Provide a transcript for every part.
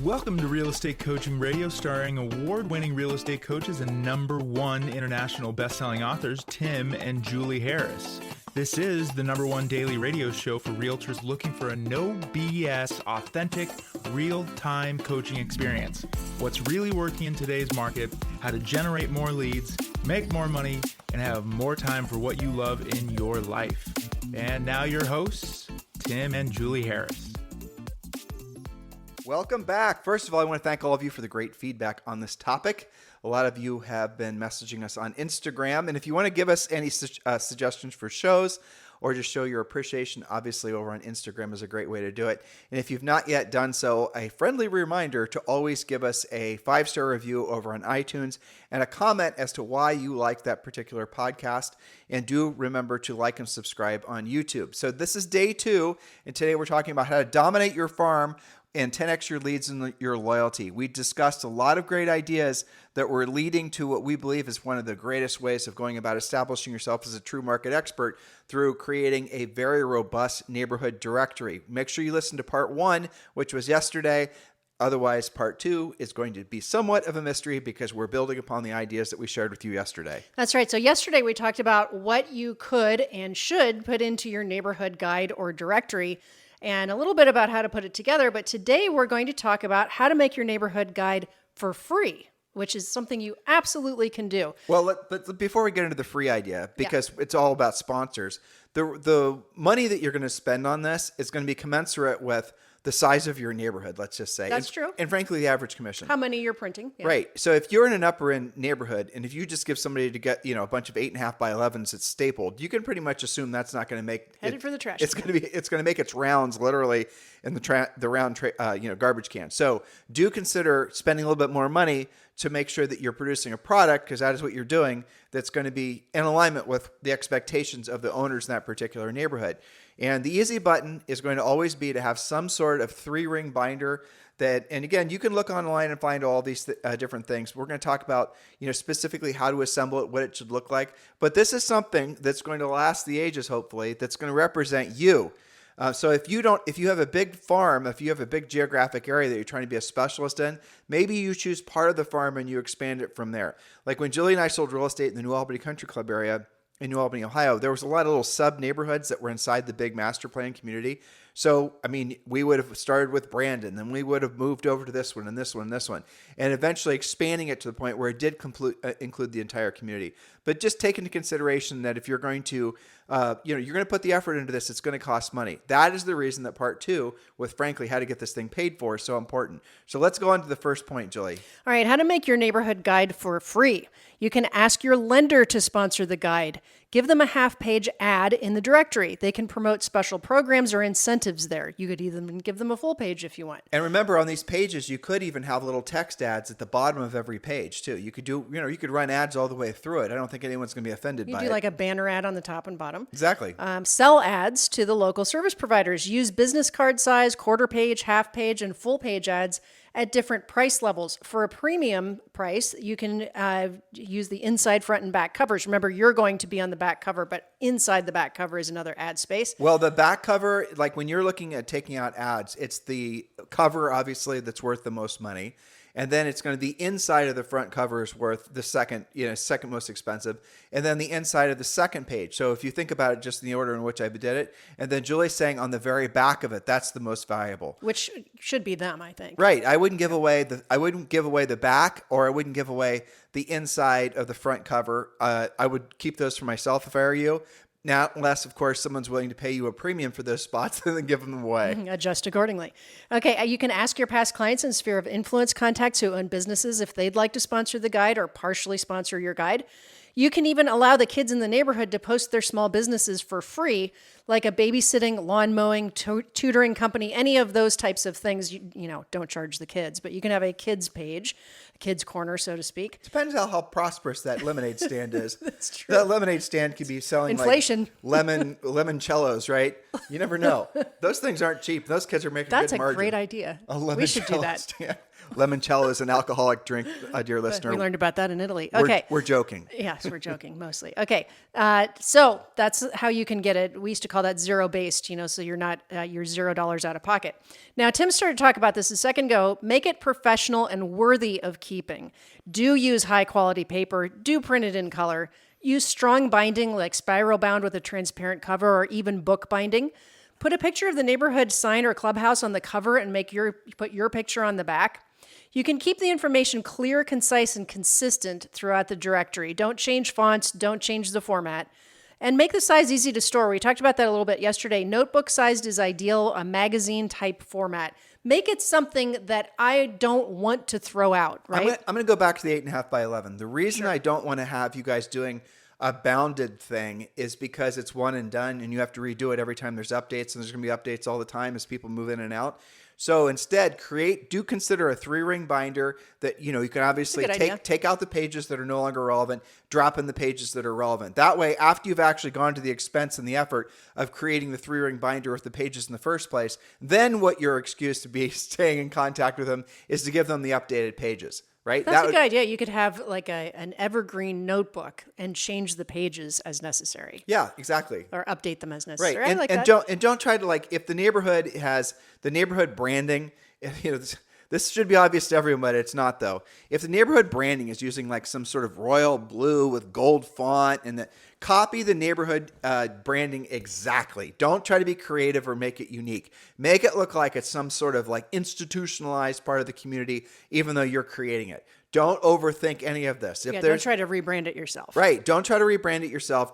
Welcome to Real Estate Coaching Radio, starring award-winning real estate coaches and #1 international best-selling authors, Tim and Julie Harris. This is the #1 daily radio show for realtors looking for a no BS, authentic, real-time coaching experience. What's really working in today's market, how to generate more leads, make more money, and have more time for what you love in your life. And now your hosts, Tim and Julie Harris. Welcome back. First of all, I want to thank all of you for the great feedback on this topic. A lot of you have been messaging us on Instagram. And if you want to give us any suggestions for shows or just show your appreciation, obviously over on Instagram is a great way to do it. And if you've not yet done so, a friendly reminder to always give us a 5-star review over on iTunes and a comment as to why you like that particular podcast. And do remember to like and subscribe on YouTube. So this is day 2, and today we're talking about how to dominate your farm and 10x your leads and your loyalty. We discussed a lot of great ideas that were leading to what we believe is one of the greatest ways of going about establishing yourself as a true market expert through creating a very robust neighborhood directory. Make sure you listen to part 1, which was yesterday. Otherwise, part 2 is going to be somewhat of a mystery because we're building upon the ideas that we shared with you yesterday. That's right. So yesterday we talked about what you could and should put into your neighborhood guide or directory, and a little bit about how to put it together. But today we're going to talk about how to make your neighborhood guide for free, which is something you absolutely can do. Well, but before we get into the free idea, because it's all about sponsors, the money that you're going to spend on this is going to be commensurate with the size of your neighborhood, let's just say. That's true. And frankly, the average commission. How many you're printing. Yeah. Right. So if you're in an upper end neighborhood, and if you just give somebody to get, a bunch of 8.5 by 11s that's stapled, you can pretty much assume that's not going to make Headed for the trash. It's going to make its rounds literally in the round garbage can. So do consider spending a little bit more money to make sure that you're producing a product, because that is what you're doing, that's going to be in alignment with the expectations of the owners in that particular neighborhood. And the easy button is going to always be to have some sort of 3-ring binder that, and again, you can look online and find all these different things. We're going to talk about, specifically how to assemble it, what it should look like. But this is something that's going to last the ages, hopefully, that's going to represent you. So if you have a big farm, if you have a big geographic area that you're trying to be a specialist in, maybe you choose part of the farm and you expand it from there. Like when Julie and I sold real estate in the New Albany Country Club area in New Albany, Ohio, there was a lot of little sub-neighborhoods that were inside the big master plan community. So, we would have started with Brandon, then we would have moved over to this one and this one and this one, and eventually expanding it to the point where it did include the entire community. But just take into consideration that if you're going to, you're going to put the effort into this, it's going to cost money. That is the reason that part 2, with frankly how to get this thing paid for, is so important. So let's go on to the first point, Julie. All right, how to make your neighborhood guide for free. You can ask your lender to sponsor the guide. Give them a half-page ad in the directory. They can promote special programs or incentives there. You could even give them a full page if you want. And remember, on these pages, you could even have little text ads at the bottom of every page too. You could you could run ads all the way through it. I don't think anyone's going to be offended by it. You do like a banner ad on the top and bottom. Exactly. Sell ads to the local service providers. Use business card size, quarter page, half page, and full page ads at different price levels. For a premium price, you can use the inside, front, and back covers. Remember, you're going to be on the back cover, but inside the back cover is another ad space. Well, the back cover, like when you're looking at taking out ads, it's the cover, obviously, that's worth the most money. And then it's going to be the inside of the front cover is worth the second most expensive. And then the inside of the second page. So if you think about it just in the order in which I did it, and then Julie's saying on the very back of it, that's the most valuable. Which should be them, I think. Right. I wouldn't give away the back, or I wouldn't give away the inside of the front cover. I would keep those for myself if I were you. Now, unless, of course, someone's willing to pay you a premium for those spots and then give them away. Adjust accordingly. Okay, you can ask your past clients and sphere of influence contacts who own businesses if they'd like to sponsor the guide or partially sponsor your guide. You can even allow the kids in the neighborhood to post their small businesses for free, like a babysitting, lawn mowing, tutoring company, any of those types of things. Don't charge the kids, but you can have a kids page, a kids corner, so to speak. Depends on how prosperous that lemonade stand is. That's true. That lemonade stand could be selling inflation, like limoncellos, right? You never know. Those things aren't cheap. Those kids are making That's good margin. That's a great idea. We should do that. Stand. Limoncello is an alcoholic drink, dear listener. We learned about that in Italy. Okay. We're joking. Yes, we're joking mostly. Okay. So that's how you can get it. We used to call call that zero based, so you're not, you're $0 out of pocket. Now, Tim started to talk about this a second ago. Make it professional and worthy of keeping. Do use high quality paper. Do print it in color. Use strong binding like spiral bound with a transparent cover or even book binding. Put a picture of the neighborhood sign or clubhouse on the cover and put your picture on the back. You can keep the information clear, concise, and consistent throughout the directory. Don't change fonts, don't change the format. And make the size easy to store. We talked about that a little bit yesterday. Notebook sized is ideal, a magazine type format. Make it something that I don't want to throw out, right? I'm going to go back to the 8.5 by 11. The reason I don't want to have you guys doing a bounded thing is because it's one and done and you have to redo it every time there's updates, and there's going to be updates all the time as people move in and out. So instead, do consider a 3-ring binder that, you can obviously take out the pages that are no longer relevant, drop in the pages that are relevant. That way, after you've actually gone to the expense and the effort of creating the 3-ring binder with the pages in the first place, then what your excuse to be staying in contact with them is to give them the updated pages. Right? That's a good idea. You could have like an evergreen notebook and change the pages as necessary. Yeah, exactly. Or update them as necessary. Right. And don't try to if the neighborhood has the neighborhood branding, this should be obvious to everyone, but it's not though. If the neighborhood branding is using like some sort of royal blue with gold font and copy the neighborhood branding exactly. Don't try to be creative or make it unique. Make it look like it's some sort of like institutionalized part of the community, even though you're creating it. Don't overthink any of this. Don't try to rebrand it yourself. Right. Don't try to rebrand it yourself.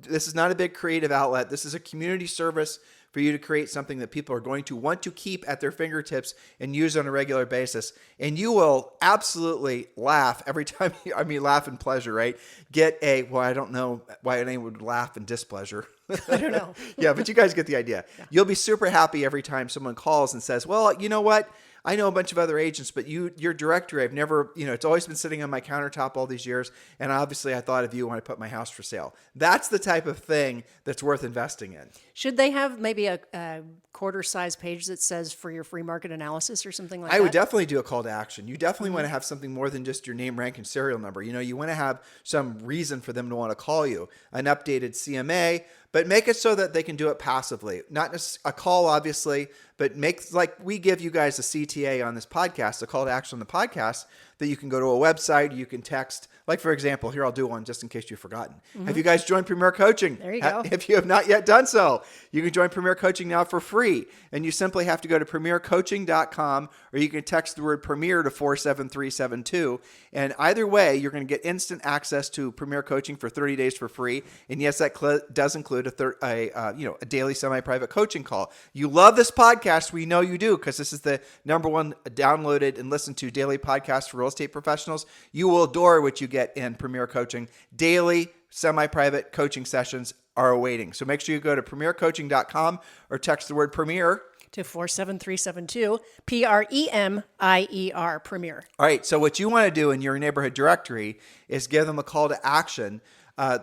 This is not a big creative outlet. This is a community service for you to create something that people are going to want to keep at their fingertips and use on a regular basis. And you will absolutely laugh every time, laugh in pleasure, right? I don't know why anyone would laugh in displeasure. I don't know. Yeah, but you guys get the idea. Yeah. You'll be super happy every time someone calls and says, well, you know what? I know a bunch of other agents, but your directory, I've never, it's always been sitting on my countertop all these years. And obviously I thought of you when I put my house for sale. That's the type of thing that's worth investing in. Should they have maybe a quarter size page that says for your free market analysis or something like that? I would definitely do a call to action. You definitely want to have something more than just your name, rank, and serial number. You want to have some reason for them to want to call you, an updated CMA, but make it so that they can do it passively. Not just a call, obviously, but make like we give you guys a CTA on this podcast, a call to action on the podcast, that you can go to a website, you can text. Like, for example, here, I'll do one just in case you've forgotten. Mm-hmm. Have you guys joined Premier Coaching? There you go. If you have not yet done so, you can join Premier Coaching now for free. And you simply have to go to premiercoaching.com, or you can text the word Premier to 47372. And either way, you're going to get instant access to Premier Coaching for 30 days for free. And yes, that does include a daily semi-private coaching call. You love this podcast. We know you do, because this is the #1 downloaded and listened to daily podcast for real estate professionals. You will adore what you get in Premier Coaching. Daily semi-private coaching sessions are awaiting. So make sure you go to premiercoaching.com or text the word Premier to 47372, PREMIER, Premier. All right. So what you want to do in your neighborhood directory is give them a call to action,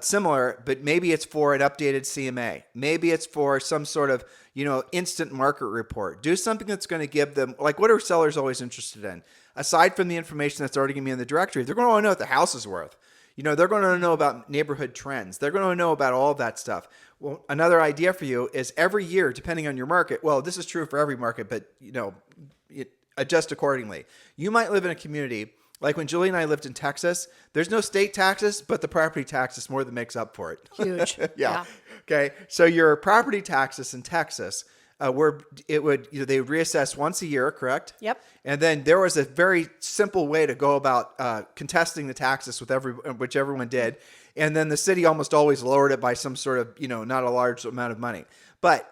similar, but maybe it's for an updated CMA. Maybe it's for some sort of, instant market report. Do something that's going to give them, like, what are sellers always interested in? Aside from the information that's already going to be in the directory, they're going to want to know what the house is worth. They're going to know about neighborhood trends. They're going to know about all of that stuff. Well, another idea for you is every year, depending on your market, well, this is true for every market, but, adjust accordingly. You might live in a community, like when Julie and I lived in Texas, there's no state taxes, but the property taxes more than makes up for it. Huge. Yeah. Okay. So your property taxes in Texas, they would reassess once a year, correct? Yep. And then there was a very simple way to go about contesting the taxes which everyone did. And then the city almost always lowered it by some sort of, not a large amount of money.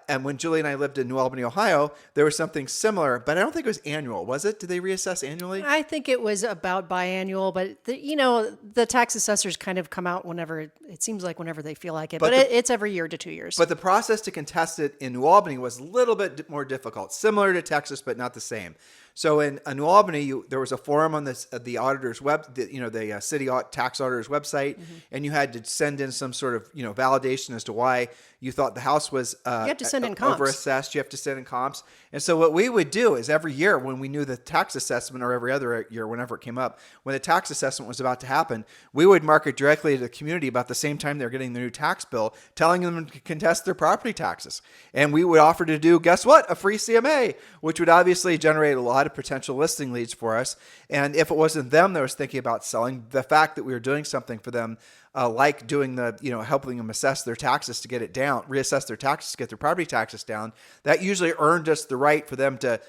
And when Julie and I lived in New Albany, Ohio, there was something similar, but I don't think it was annual. Was it? Did they reassess annually? I think it was about biannual, but the tax assessors kind of come out whenever they feel like it. But it's every year to 2 years. But the process to contest it in New Albany was a little bit more difficult, similar to Texas, but not the same. So in New Albany, there was a forum on the auditor's the city tax auditor's website, and you had to send in some sort of validation as to why you thought the house was You have to send in comps. overassessed. You have to send in comps. And so what we would do is every year when we knew the tax assessment, or every other year, whenever it came up, when the tax assessment was about to happen, we would market directly to the community about the same time they're getting their new tax bill, telling them to contest their property taxes. And we would offer to do, guess what? A free CMA, which would obviously generate a lot of potential listing leads for us. And if it wasn't them that was thinking about selling, the fact that we were doing something for them, like doing helping them assess their taxes to get it down, reassess their taxes to get their property taxes down, that usually earned us the right for them to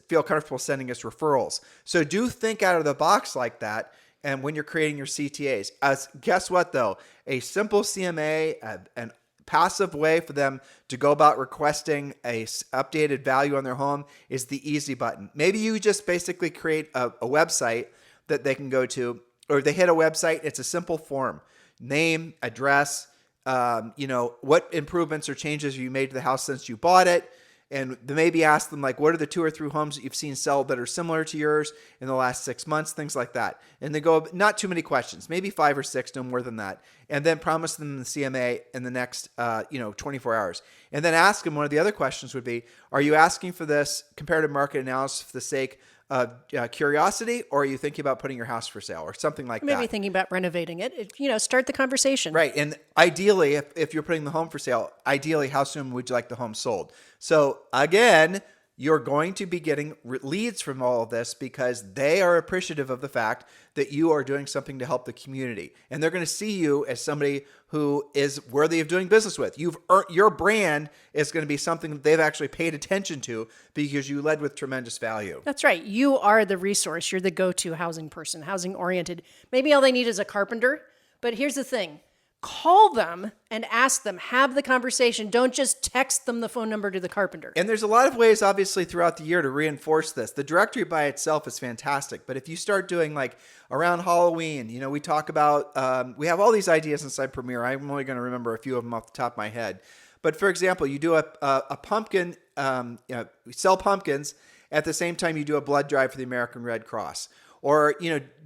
feel comfortable sending us referrals. So do think out of the box like that. And when you're creating your CTAs, guess what though? A simple CMA, an passive way for them to go about requesting a updated value on their home is the easy button. Maybe you just basically create a website that they can go to, or they hit a website. It's a simple form. Name, address, what improvements or changes you made to the house since you bought it. And maybe ask them, like, what are the 2 or 3 homes that you've seen sell that are similar to yours in the last 6 months, things like that. And they go, not too many questions, maybe 5 or 6, no more than that. And then promise them the CMA in the next, 24 hours. And then ask them, one of the other questions would be, are you asking for this comparative market analysis for the sake of curiosity, or are you thinking about putting your house for sale or something like that? Maybe thinking about renovating it. Start the conversation. Right. And ideally, if you're putting the home for sale, ideally, how soon would you like the home sold? So again, you're going to be getting leads from all of this because they are appreciative of the fact that you are doing something to help the community. And they're going to see you as somebody who is worthy of doing business with. Your brand is going to be something that they've actually paid attention to because you led with tremendous value. That's right. You are the resource. You're the go-to housing person, housing oriented. Maybe all they need is a carpenter. But here's the thing. Call them and ask them, have the conversation. Don't just text them the phone number to the carpenter. And there's a lot of ways, obviously, throughout the year to reinforce this. The directory by itself is fantastic. But if you start doing like around Halloween, we talk about, we have all these ideas inside Premier. I'm only going to remember a few of them off the top of my head. But for example, you do a pumpkin, we sell pumpkins at the same time you do a blood drive for the American Red Cross. Or,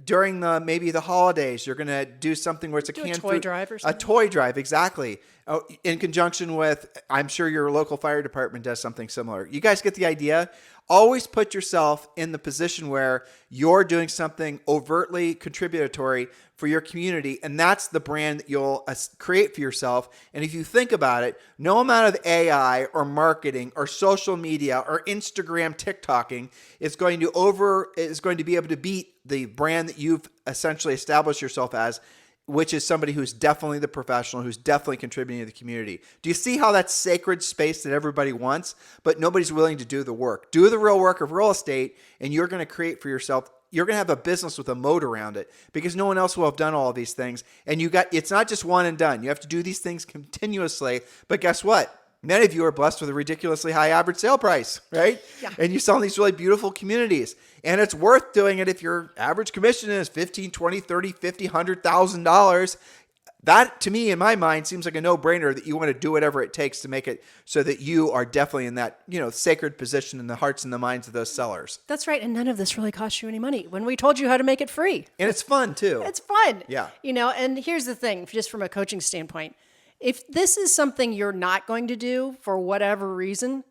during maybe the holidays, you're going to do something where it's a canned toy food drive or something. A toy drive, exactly. In conjunction with, I'm sure your local fire department does something similar. You guys get the idea? Always put yourself in the position where you're doing something overtly contributory for your community, and that's the brand that you'll create for yourself. And if you think about it, no amount of AI or marketing or social media or Instagram TikToking is going to be able to beat the brand that you've essentially established yourself as, which is somebody who's definitely the professional, who's definitely contributing to the community. Do you see how that's sacred space that everybody wants, but nobody's willing to do the work? Do the real work of real estate, and you're going to create for yourself. You're going to have a business with a moat around it because no one else will have done all of these things. And it's not just one and done. You have to do these things continuously. But guess what? Many of you are blessed with a ridiculously high average sale price, right? Yeah. And you sell in these really beautiful communities. And it's worth doing it if your average commission is $15, $20, $30, $50, $100,000. That, to me, in my mind, seems like a no-brainer that you want to do whatever it takes to make it so that you are definitely in that, sacred position in the hearts and the minds of those sellers. That's right. And none of this really costs you any money when we told you how to make it free. And it's fun, too. It's fun. Yeah. And here's the thing, just from a coaching standpoint. If this is something you're not going to do for whatever reason,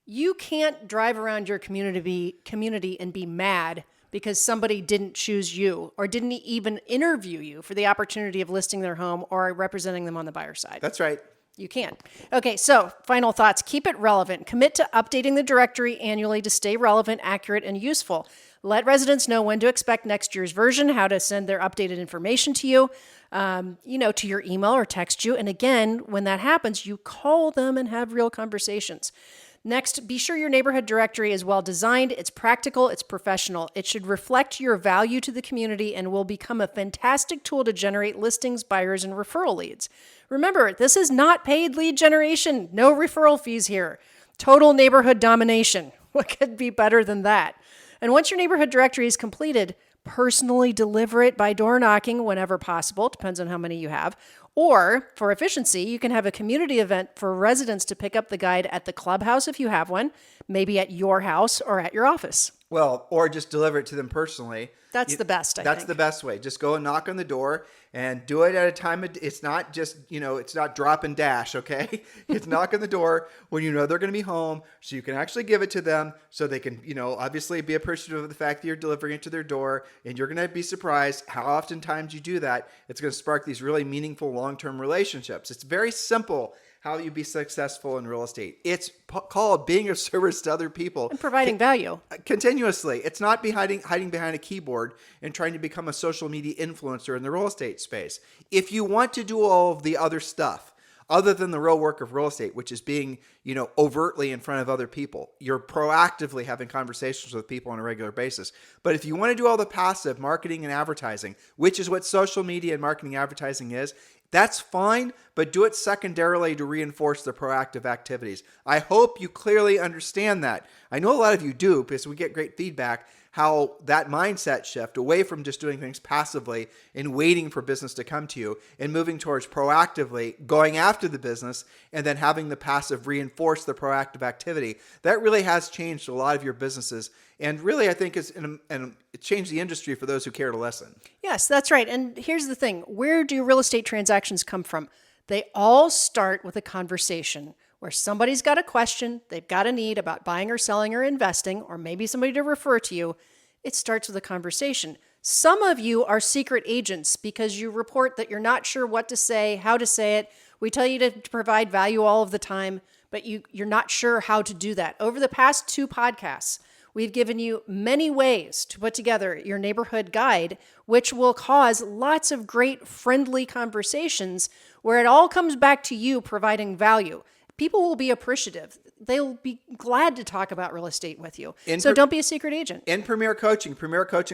you can't drive around your community and be mad because somebody didn't choose you or didn't even interview you for the opportunity of listing their home or representing them on the buyer side. That's right. You can. Okay, so final thoughts. Keep it relevant. Commit to updating the directory annually to stay relevant, accurate, and useful. Let residents know when to expect next year's version, how to send their updated information to you, to your email or text you. And again, when that happens, you call them and have real conversations. Next, be sure your neighborhood directory is well designed, it's practical, it's professional. It should reflect your value to the community and will become a fantastic tool to generate listings, buyers, and referral leads. Remember, this is not paid lead generation. No referral fees here. Total neighborhood domination. What could be better than that? And once your neighborhood directory is completed, personally deliver it by door knocking whenever possible. Depends on how many you have. Or, for efficiency, you can have a community event for residents to pick up the guide at the clubhouse if you have one, maybe at your house or at your office. Well, or just deliver it to them personally. That's the best, I That's think. the best way. Just go and knock on the door and do it at a time. It's not just, it's not drop and dash, okay? It's knock on the door when you know they're going to be home so you can actually give it to them so they can, obviously be appreciative of the fact that you're delivering it to their door, and you're going to be surprised how oftentimes you do that. It's going to spark these really meaningful long-term relationships. It's very simple how you be successful in real estate. It's called being of service to other people. And providing value. Continuously. It's not hiding behind a keyboard and trying to become a social media influencer in the real estate space. If you want to do all of the other stuff, other than the real work of real estate, which is being, overtly in front of other people, you're proactively having conversations with people on a regular basis. But if you want to do all the passive marketing and advertising, which is what social media and marketing advertising is, that's fine, but do it secondarily to reinforce the proactive activities. I hope you clearly understand that. I know a lot of you do, because we get great feedback, how that mindset shift away from just doing things passively and waiting for business to come to you and moving towards proactively going after the business and then having the passive reinforce the proactive activity. That really has changed a lot of your businesses, and really I think it changed the industry for those who care to listen. Yes, that's right. And here's the thing. Where do real estate transactions come from? They all start with a conversation where somebody's got a question, they've got a need about buying or selling or investing, or maybe somebody to refer to you. It starts with a conversation. Some of you are secret agents because you report that you're not sure what to say, how to say it. We tell you to provide value all of the time, but you're not sure how to do that. Over the past 2 podcasts, we've given you many ways to put together your neighborhood guide, which will cause lots of great friendly conversations where it all comes back to you providing value. People will be appreciative. They'll be glad to talk about real estate with you. So don't be a secret agent. In Premier Coaching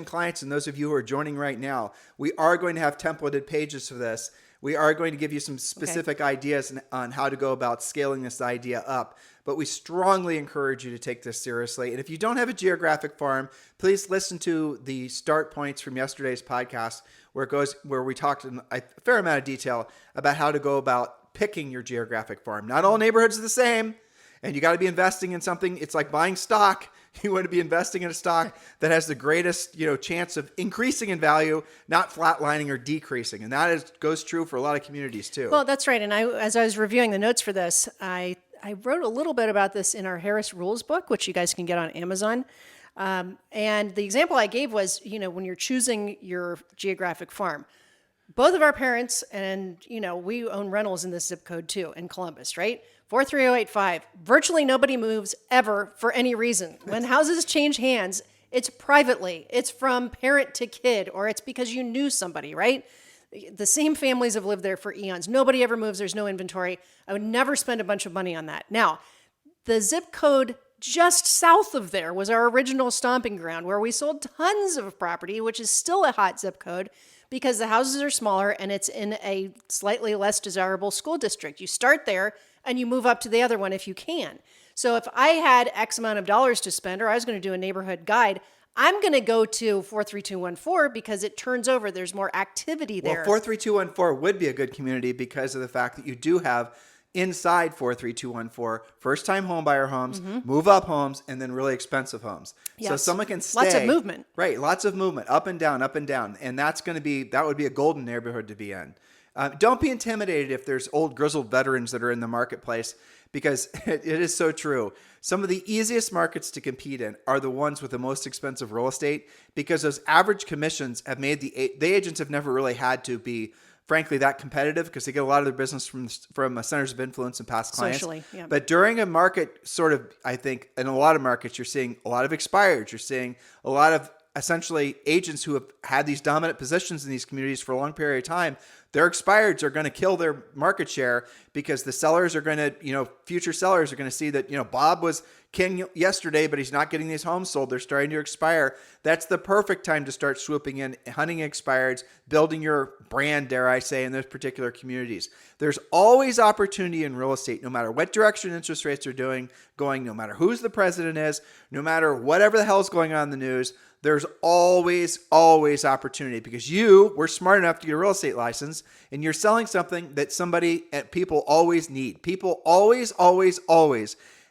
clients, and those of you who are joining right now, we are going to have templated pages for this. We are going to give you some specific ideas on how to go about scaling this idea up. But we strongly encourage you to take this seriously. And if you don't have a geographic farm, please listen to the start points from yesterday's podcast where we talked in a fair amount of detail about how to go about picking your geographic farm. Not all neighborhoods are the same, and you got to be investing in something. It's like buying stock. You want to be investing in a stock that has the greatest, chance of increasing in value, not flatlining or decreasing. And that goes true for a lot of communities too. Well, that's right. And as I was reviewing the notes for this, I wrote a little bit about this in our Harris Rules book, which you guys can get on Amazon. And the example I gave was, when you're choosing your geographic farm, both of our parents, and, we own rentals in this zip code too, in Columbus, right? 43085. Virtually nobody moves ever for any reason. When houses change hands, it's privately. It's from parent to kid, or it's because you knew somebody, right? The same families have lived there for eons. Nobody ever moves. There's no inventory. I would never spend a bunch of money on that. Now, the zip code just south of there was our original stomping ground where we sold tons of property, which is still a hot zip code, because the houses are smaller and it's in a slightly less desirable school district. You start there and you move up to the other one if you can. So if I had X amount of dollars to spend, or I was going to do a neighborhood guide, I'm going to go to 43214 because it turns over. There's more activity there. Well, 43214 would be a good community because of the fact that you do have inside 43214 first-time homebuyer homes, move-up homes, and then really expensive homes. Yes. So someone can stay. Lots of movement. Right, lots of movement, up and down, and that would be a golden neighborhood to be in. Don't be intimidated if there's old grizzled veterans that are in the marketplace, because it is so true. Some of the easiest markets to compete in are the ones with the most expensive real estate, because those average commissions have made the agents have never really had to be, frankly, that competitive, because they get a lot of their business from centers of influence and past clients. Socially, yeah. But during a market I think in a lot of markets, you're seeing a lot of expireds. You're seeing a lot of essentially agents who have had these dominant positions in these communities for a long period of time. Their expireds are going to kill their market share, because the sellers are going to, future sellers are going to see that, Bob was king yesterday, but he's not getting these homes sold. They're starting to expire. That's the perfect time to start swooping in, hunting expireds, building your brand, dare I say, in those particular communities. There's always opportunity in real estate, no matter what direction interest rates are going, no matter who's the president is, no matter whatever the hell's going on in the news. There's always opportunity, because you were smart enough to get a real estate license, and you're selling something that people always need. People always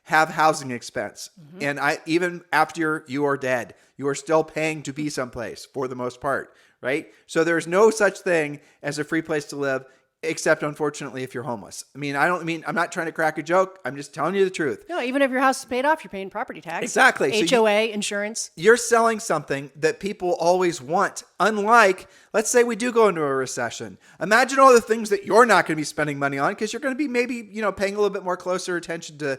have housing expense. And even after you are dead, you are still paying to be someplace for the most part, right? So there's no such thing as a free place to live, except unfortunately if you're homeless. I'm not trying to crack a joke. I'm just telling you the truth. No, even if your house is paid off, you're paying property tax. Exactly. So HOA, insurance. You're selling something that people always want. Unlike, let's say we do go into a recession. Imagine all the things that you're not going to be spending money on because you're going to be maybe, paying a little bit more closer attention to,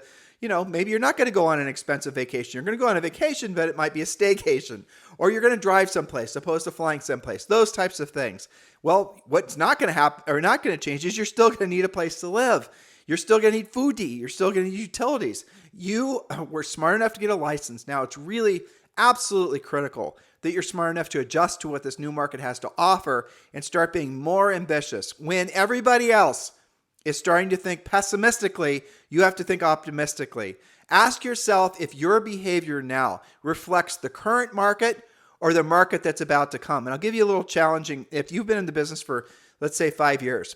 maybe you're not going to go on an expensive vacation. You're going to go on a vacation, but it might be a staycation. Or you're going to drive someplace opposed to flying someplace. Those types of things. Well, what's not going to happen or not going to change is you're still going to need a place to live. You're still going to need food to eat. You're still going to need utilities. You were smart enough to get a license. Now it's really absolutely critical that you're smart enough to adjust to what this new market has to offer and start being more ambitious. When everybody else is starting to think pessimistically, you have to think optimistically. Ask yourself if your behavior now reflects the current market or the market that's about to come. And I'll give you a little challenging. If you've been in the business for, let's say, 5 years,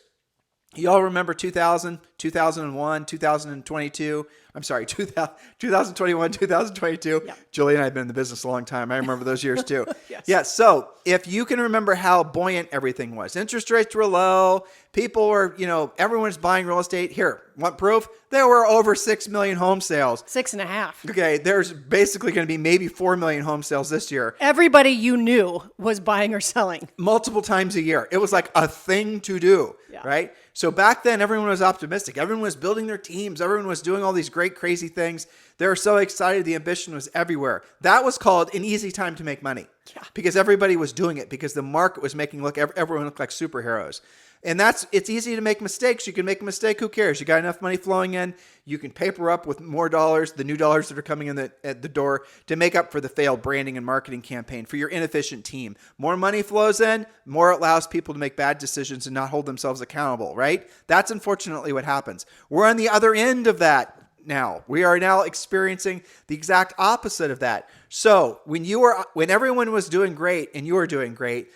you all remember 2000, 2001, 2022. I'm sorry, 2021, 2022. Yeah. Julie and I have been in the business a long time. I remember those years too. Yes. Yeah. So if you can remember how buoyant everything was, interest rates were low. People were, everyone's buying real estate. Here, want proof? There were over 6 million home sales. 6.5. Okay. There's basically going to be maybe 4 million home sales this year. Everybody you knew was buying or selling. Multiple times a year. It was like a thing to do, right? So back then, everyone was optimistic. Everyone was building their teams. Everyone was doing all these great, crazy things. They were so excited. The ambition was everywhere. That was called an easy time to make money because everybody was doing it because the market was making everyone look like superheroes. And it's easy to make mistakes. You can make a mistake. Who cares? You got enough money flowing in. You can paper up with more dollars, the new dollars that are coming in at the door to make up for the failed branding and marketing campaign for your inefficient team. More money flows in, more it allows people to make bad decisions and not hold themselves accountable, right? That's unfortunately what happens. We're on the other end of that now. We are now experiencing the exact opposite of that. So when everyone was doing great and you were doing great,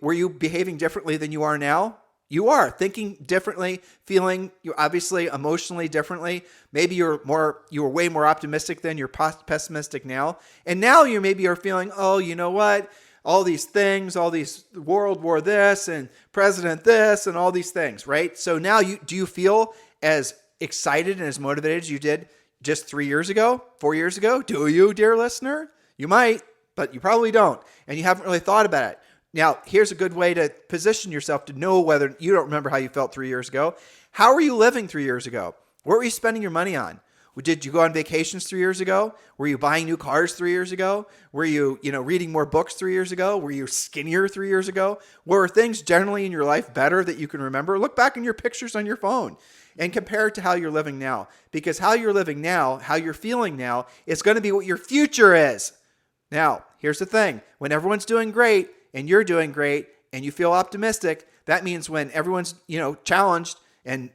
were you behaving differently than you are now? You are thinking differently, feeling obviously emotionally differently. Maybe you were way more optimistic than you're pessimistic now. And now you maybe are feeling, oh, you know what? All these things, all these World War this and President this and all these things, right? So now do you feel as excited and as motivated as you did just 3 years ago, 4 years ago? Do you, dear listener? You might, but you probably don't. And you haven't really thought about it. Now, here's a good way to position yourself to know whether you don't remember how you felt 3 years ago. How were you living 3 years ago? What were you spending your money on? Did you go on vacations 3 years ago? Were you buying new cars 3 years ago? Were you, reading more books 3 years ago? Were you skinnier 3 years ago? Were things generally in your life better that you can remember? Look back in your pictures on your phone and compare it to how you're living now. Because how you're living now, how you're feeling now, is going to be what your future is. Now, here's the thing. When everyone's doing great, and you're doing great and you feel optimistic, that means when everyone's, challenged and,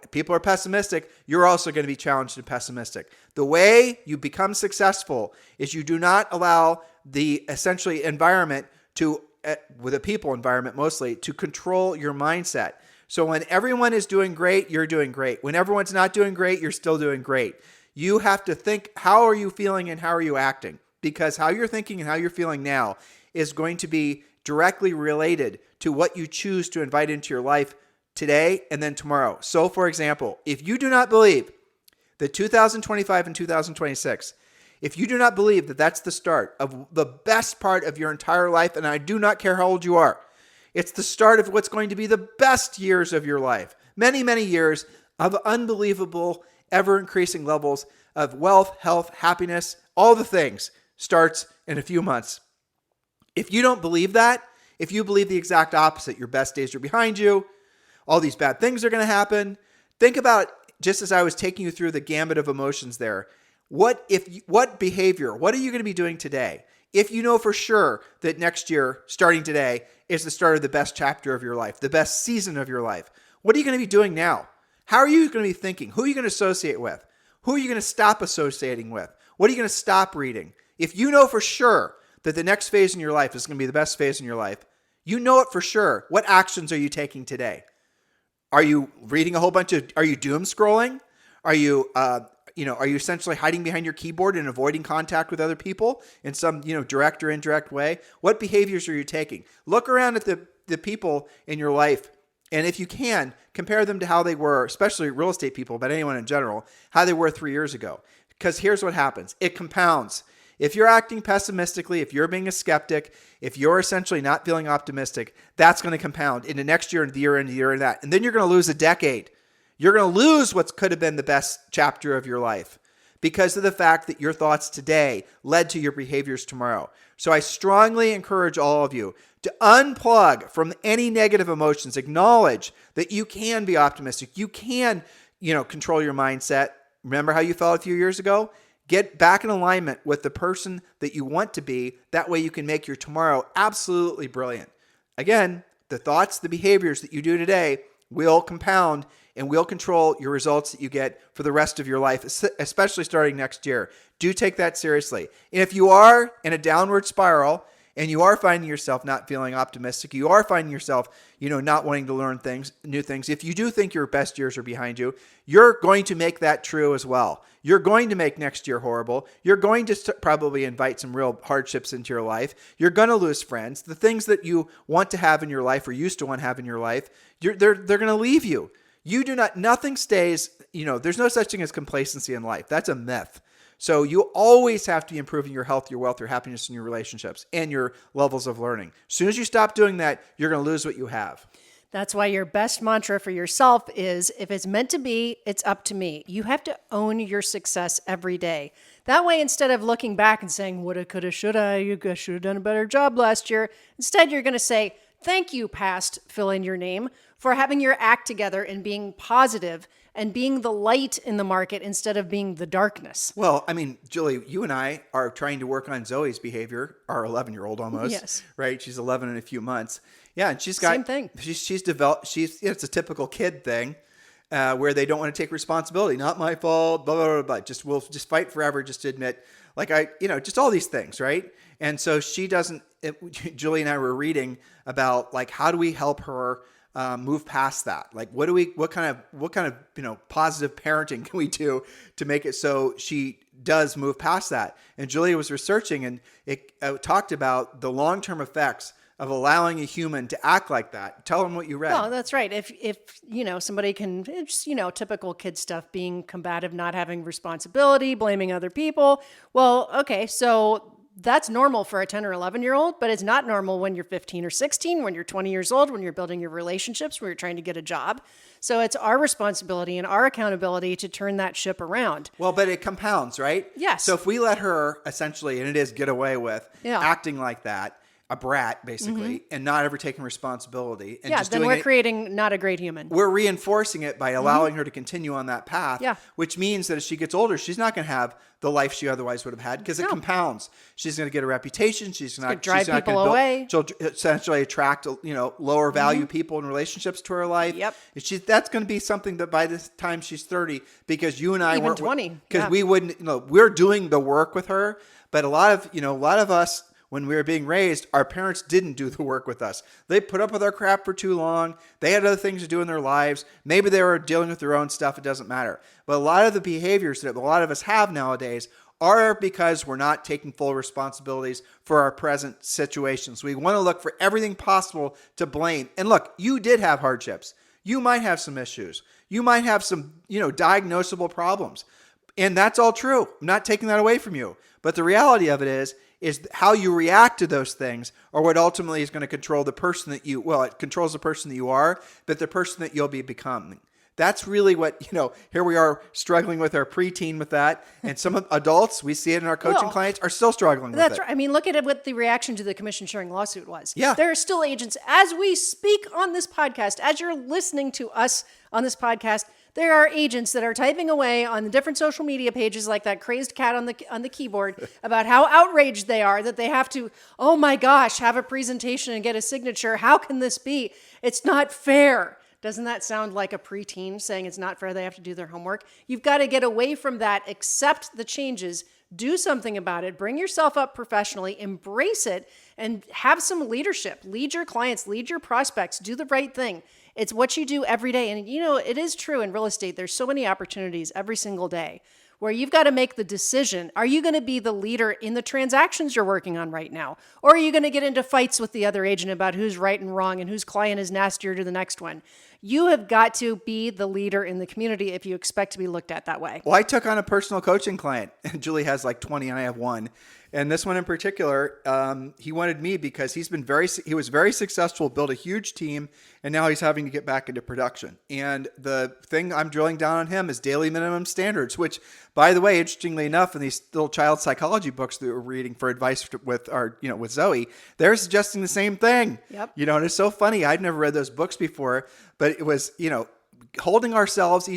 people are pessimistic, you're also going to be challenged and pessimistic. The way you become successful is you do not allow the essentially environment with a people environment mostly, to control your mindset. So when everyone is doing great, you're doing great. When everyone's not doing great, you're still doing great. You have to think, how are you feeling and how are you acting? Because how you're thinking and how you're feeling now is going to be directly related to what you choose to invite into your life today and then tomorrow. So, for example, if you do not believe that 2025 and 2026, if you do not believe that that's the start of the best part of your entire life, and I do not care how old you are, it's the start of what's going to be the best years of your life. Many, many years of unbelievable, ever-increasing levels of wealth, health, happiness, all the things starts in a few months. If you don't believe that, if you believe the exact opposite, your best days are behind you, all these bad things are going to happen, think about, just as I was taking you through the gamut of emotions there, what behavior, what are you going to be doing today? If you know for sure that next year, starting today, is the start of the best chapter of your life, the best season of your life, what are you going to be doing now? How are you going to be thinking? Who are you going to associate with? Who are you going to stop associating with? What are you going to stop reading? If you know for sure that the next phase in your life is going to be the best phase in your life, you know it for sure. What actions are you taking today? Are you reading a whole bunch of, are you doom scrolling? Are you Are you essentially hiding behind your keyboard and avoiding contact with other people in some, direct or indirect way? What behaviors are you taking? Look around at the people in your life, and if you can, compare them to how they were, especially real estate people, but anyone in general, how they were 3 years ago. Because here's what happens. It compounds. If you're acting pessimistically, if you're being a skeptic, if you're essentially not feeling optimistic, that's going to compound into next year and the year and the year and that. And then you're going to lose a decade. You're going to lose what could have been the best chapter of your life because of the fact that your thoughts today led to your behaviors tomorrow. So I strongly encourage all of you to unplug from any negative emotions. Acknowledge that you can be optimistic. You can, control your mindset. Remember how you felt a few years ago? Get back in alignment with the person that you want to be. That way you can make your tomorrow absolutely brilliant. Again, the thoughts, the behaviors that you do today will compound and will control your results that you get for the rest of your life, especially starting next year. Do take that seriously. And if you are in a downward spiral and you are finding yourself not feeling optimistic, you are finding yourself, not wanting to learn new things, if you do think your best years are behind you, you're going to make that true as well. You're going to make next year horrible. You're going to probably invite some real hardships into your life. You're going to lose friends. The things that you want to have in your life or used to want to have in your life, they're going to leave you. Nothing stays, there's no such thing as complacency in life. That's a myth. So you always have to be improving your health, your wealth, your happiness, and your relationships and your levels of learning. As soon as you stop doing that, you're going to lose what you have. That's why your best mantra for yourself is, if it's meant to be, it's up to me. You have to own your success every day. That way, instead of looking back and saying, woulda, coulda, shoulda, you should have done a better job last year, instead you're going to say, thank you, past, fill in your name, for having your act together and being positive and being the light in the market instead of being the darkness. Well, Julie, you and I are trying to work on Zoe's behavior, our 11-year-old almost. Yes. Right? She's 11 in a few months. Yeah, and she's got... Same thing. She's developed... It's a typical kid thing where they don't want to take responsibility. Not my fault, blah, blah, blah, blah. We'll just fight forever just to admit, just all these things, right? And so she doesn't... Julie and I were reading about, how do we help her move past that? What kind of positive parenting can we do to make it so she does move past that? And Julia was researching, and it talked about the long-term effects of allowing a human to act like that. Tell them what you read. Well, that's right. If somebody can, just, typical kid stuff, being combative, not having responsibility, blaming other people. Well, okay, so that's normal for a 10 or 11-year-old, but it's not normal when you're 15 or 16, when you're 20 years old, when you're building your relationships, when you're trying to get a job. So it's our responsibility and our accountability to turn that ship around. Well, but it compounds, right? Yes. So if we let her essentially, and it is, get away with acting like that, a brat basically, and not ever taking responsibility. And just then we're creating not a great human. We're reinforcing it by allowing her to continue on that path, which means that as she gets older, she's not going to have the life she otherwise would have had because it compounds. She's going to get a reputation. She's not drive people away. She'll essentially attract, lower value people and relationships to her life. Yep. That's going to be something that by the time she's 30, because you and I weren't 20, because we wouldn't, we're doing the work with her, but a lot of us, when we were being raised, our parents didn't do the work with us. They put up with our crap for too long. They had other things to do in their lives. Maybe they were dealing with their own stuff. It doesn't matter. But a lot of the behaviors that a lot of us have nowadays are because we're not taking full responsibilities for our present situations. We want to look for everything possible to blame. And look, you did have hardships. You might have some issues. You might have some, diagnosable problems. And that's all true. I'm not taking that away from you. But the reality of it is how you react to those things are what ultimately is going to control the person that it controls the person that you are, but the person that you'll be becoming. That's really what, here we are struggling with our preteen with that. And some adults, we see it in our coaching clients, are still struggling with it. That's right. Look at it, what the reaction to the commission sharing lawsuit was. Yeah. There are still agents, as we speak on this podcast, as you're listening to us on this podcast, there are agents that are typing away on the different social media pages like that crazed cat on the keyboard about how outraged they are that they have to, oh my gosh, have a presentation and get a signature. How can this be? It's not fair. Doesn't that sound like a preteen saying it's not fair? They have to do their homework. You've got to get away from that, accept the changes, do something about it, bring yourself up professionally, embrace it, and have some leadership. Lead your clients, lead your prospects, do the right thing. It's what you do every day. And it is true in real estate. There's so many opportunities every single day where you've got to make the decision. Are you going to be the leader in the transactions you're working on right now? Or are you going to get into fights with the other agent about who's right and wrong and whose client is nastier to the next one? You have got to be the leader in the community if you expect to be looked at that way. Well, I took on a personal coaching client, and Julie has like 20 and I have one. And this one in particular, he wanted me because he was very successful, built a huge team, and now he's having to get back into production. And the thing I'm drilling down on him is daily minimum standards, which, by the way, interestingly enough, in these little child psychology books that we're reading for advice with with Zoe, they're suggesting the same thing. Yep. And it's so funny. I'd never read those books before, but it was, holding ourselves,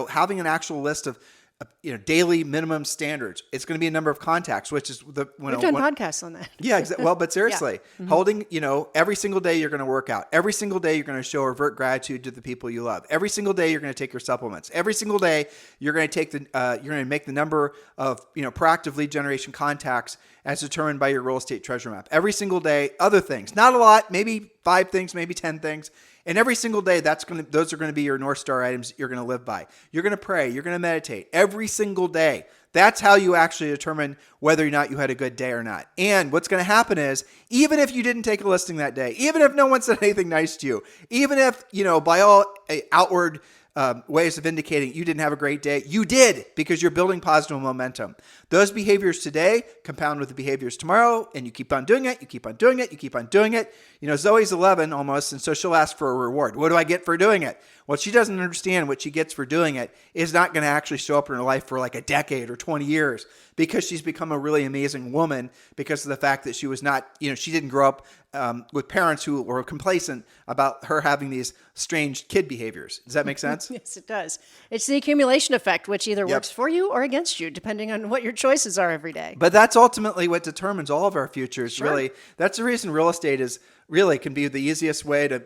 having an actual list of daily minimum standards. It's going to be a number of contacts, which is We've done podcasts on that. Yeah, well, but seriously, holding, every single day you're going to work out. Every single day you're going to show overt gratitude to the people you love. Every single day you're going to take your supplements. Every single day you're going to make the number of, proactive lead generation contacts as determined by your real estate treasure map. Every single day, other things, not a lot, maybe 5 things, maybe 10 things. And every single day, those are going to be your North Star items you're going to live by. You're going to pray. You're going to meditate every single day. That's how you actually determine whether or not you had a good day or not. And what's going to happen is, even if you didn't take a listing that day, even if no one said anything nice to you, even if, by all outward ways of indicating you didn't have a great day, you did, because you're building positive momentum. Those behaviors today compound with the behaviors tomorrow, and you keep on doing it, you keep on doing it, you keep on doing it. Zoe's 11 almost, and so she'll ask for a reward. What do I get for doing it? Well, she doesn't understand what she gets for doing it is not going to actually show up in her life for like a decade or 20 years, because she's become a really amazing woman because of the fact that she was not, she didn't grow up with parents who were complacent about her having these strange kid behaviors. Does that make sense? Yes, it does. It's the accumulation effect, which either works for you or against you, depending on what your choices are every day. But that's ultimately what determines all of our futures, Sure. really. That's the reason real estate can be the easiest way to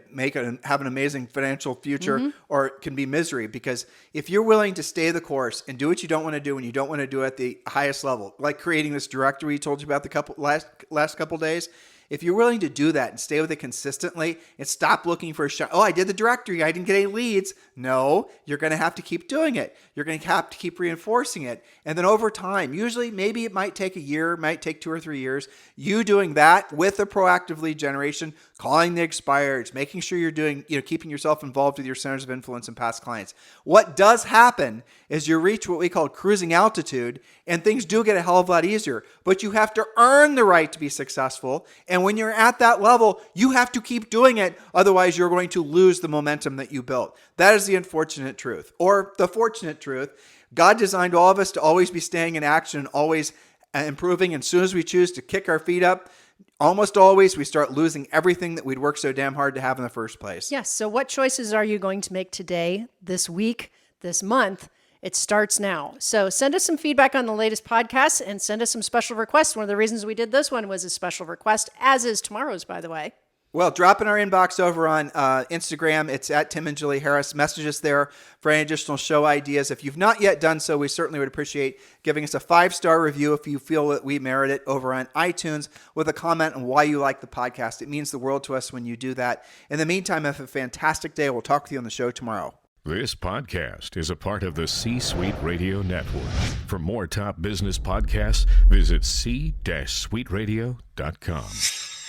have an amazing financial future, or it can be misery. Because if you're willing to stay the course and do what you don't want to do, and you don't want to do it at the highest level, like creating this directory we told you about the last couple days, if you're willing to do that and stay with it consistently and stop looking for a shot, I did the directory, I didn't get any leads. No, you're going to have to keep doing it. You're going to have to keep reinforcing it. And then over time, usually maybe it might take a year, might take 2 or 3 years, you doing that with a proactive lead generation, calling the expireds, making sure you're doing, keeping yourself involved with your centers of influence and past clients. What does happen is you reach what we call cruising altitude, and things do get a hell of a lot easier, but you have to earn the right to be successful. And when you're at that level, you have to keep doing it. Otherwise, you're going to lose the momentum that you built. That is the unfortunate truth, or the fortunate truth. God designed all of us to always be staying in action and always improving. And as soon as we choose to kick our feet up, almost always we start losing everything that we'd worked so damn hard to have in the first place. Yes. So what choices are you going to make today, this week, this month? It starts now. So send us some feedback on the latest podcasts and send us some special requests. One of the reasons we did this one was a special request, as is tomorrow's, by the way. Well, drop in our inbox over on Instagram. It's at Tim and Julie Harris. Message us there for any additional show ideas. If you've not yet done so, we certainly would appreciate giving us a 5-star review if you feel that we merit it over on iTunes, with a comment on why you like the podcast. It means the world to us when you do that. In the meantime, have a fantastic day. We'll talk with you on the show tomorrow. This podcast is a part of the C-Suite Radio Network. For more top business podcasts, visit c-suiteradio.com.